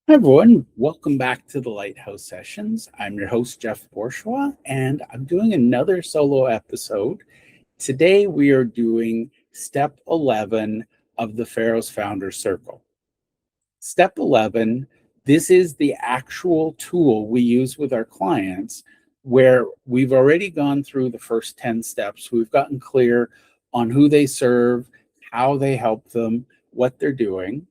Hi, everyone. Welcome back to the Lighthouse Sessions. I'm your host, Jeff Borschowa, and I'm doing another solo episode. Today, we are doing step 11 of the Pharaoh's Founder Circle. Step 11, this is the actual tool we use with our clients where we've already gone through the first 10 steps. We've gotten clear on who they serve, how they help them, what they're doing.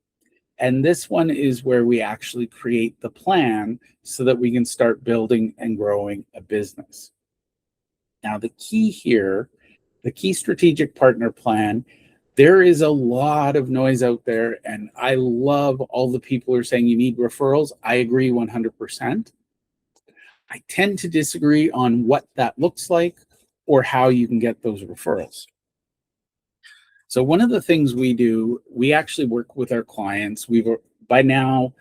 And this one is where we actually create the plan so that we can start building and growing a business. Now, the key here, the key strategic partner plan, there is a lot of noise out there, and I love all the people who are saying you need referrals. I agree 100%. I tend to disagree on what that looks like or how you can get those referrals. So one of the things we do, we actually work with our clients. We've by now,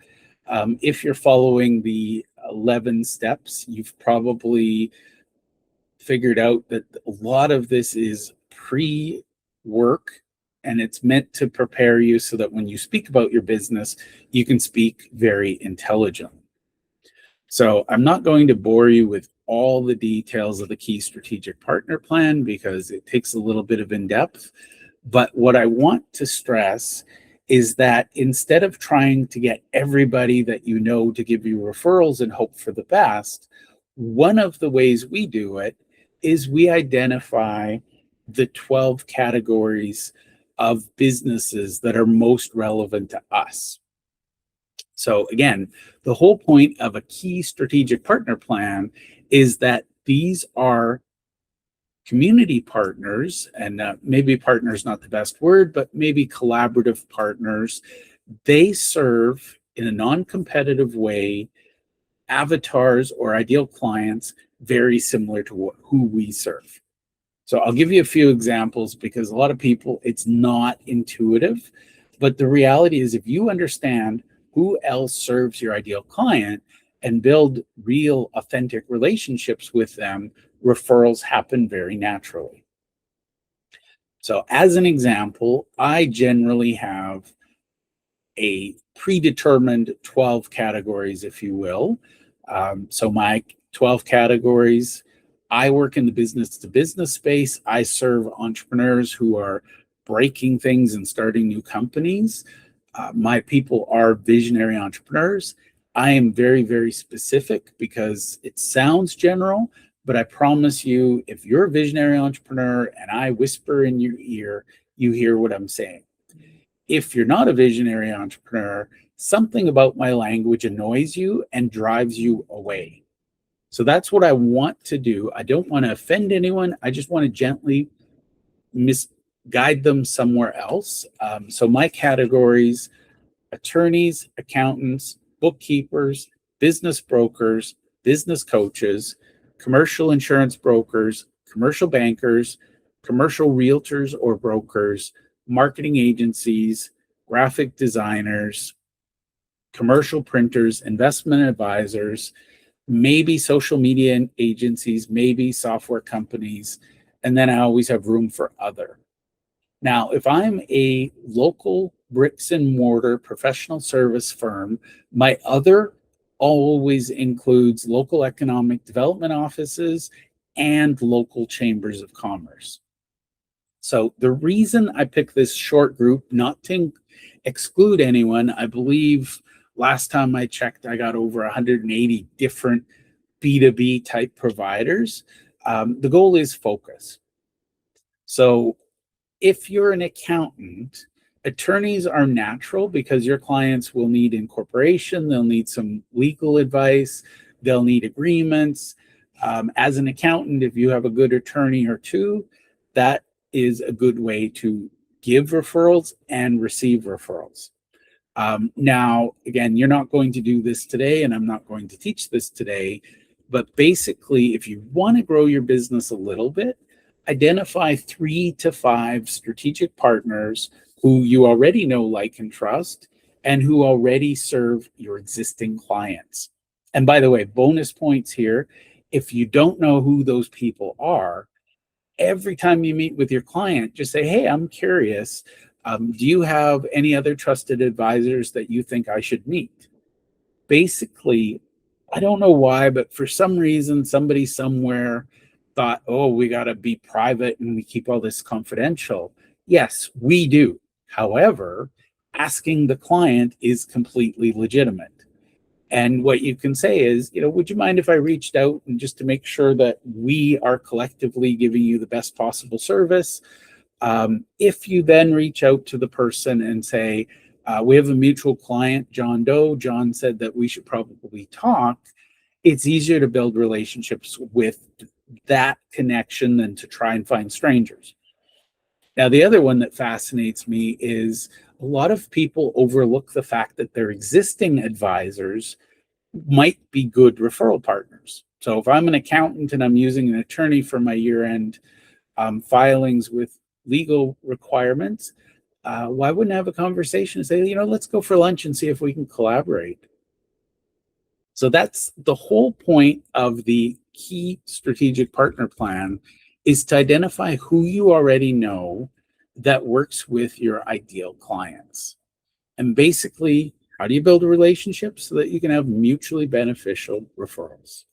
if you're following the 11 steps, you've probably figured out that a lot of this is pre-work and it's meant to prepare you so that when you speak about your business, you can speak very intelligently. So I'm not going to bore you with all the details of the key strategic partner plan because it takes a little bit of in-depth. But what I want to stress is that instead of trying to get everybody that you know to give you referrals and hope for the best, one of the ways we do it is we identify the 12 categories of businesses that are most relevant to us. So again, the whole point of a key strategic partner plan is that these are community partners, and maybe partner is not the best word, but maybe collaborative partners. They serve in a non-competitive way avatars or ideal clients very similar to who we serve. So I'll give you a few examples because a lot of people, it's not intuitive, but the reality is if you understand who else serves your ideal client and build real authentic relationships with them, referrals happen very naturally. So as an example, I generally have a predetermined 12 categories, if you will. So my 12 categories, I work in the business to business space. I serve entrepreneurs who are breaking things and starting new companies. My people are visionary entrepreneurs. I am very, very specific because it sounds general, but I promise you, if you're a visionary entrepreneur and I whisper in your ear, you hear what I'm saying. If you're not a visionary entrepreneur, something about my language annoys you and drives you away. So that's what I want to do. I don't want to offend anyone. I just want to gently guide them somewhere else. So my categories: attorneys, accountants, bookkeepers, business brokers, business coaches, commercial insurance brokers, commercial bankers, commercial realtors or brokers, marketing agencies, graphic designers, commercial printers, investment advisors, maybe social media agencies, maybe software companies, and then I always have room for other. Now, if I'm a local bricks and mortar professional service firm, my other always includes local economic development offices and local chambers of commerce. So the reason I picked this short group, not to exclude anyone, I believe last time I checked, I got over 180 different B2B type providers. The goal is focus. So if you're an accountant, attorneys are natural because your clients will need incorporation, they'll need some legal advice, they'll need agreements. As an accountant, if you have a good attorney or two, that is a good way to give referrals and receive referrals. Now, again, you're not going to do this today, and I'm not going to teach this today, but basically, if you want to grow your business a little bit, identify 3 to 5 strategic partners who you already know, like, and trust, and who already serve your existing clients. And by the way, bonus points here, if you don't know who those people are, every time you meet with your client, just say, hey, I'm curious. Do you have any other trusted advisors that you think I should meet? basically, I don't know why, but for some reason, somebody somewhere thought, oh, we got to be private and we keep all this confidential. Yes, we do. However, asking the client is completely legitimate. And what you can say is, would you mind if I reached out and just to make sure that we are collectively giving you the best possible service? If you then reach out to the person and say, we have a mutual client, John Doe. John said that we should probably talk. It's easier to build relationships with that connection than to try and find strangers. Now, the other one that fascinates me is a lot of people overlook the fact that their existing advisors might be good referral partners. So if I'm an accountant and I'm using an attorney for my year-end filings with legal requirements, why wouldn't I have a conversation and say, let's go for lunch and see if we can collaborate? So that's the whole point of the key strategic partner plan, is to identify who you already know that works with your ideal clients. And basically, how do you build a relationship so that you can have mutually beneficial referrals?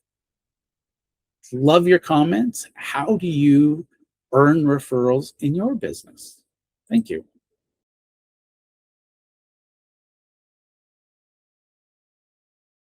Love your comments. How do you earn referrals in your business? Thank you.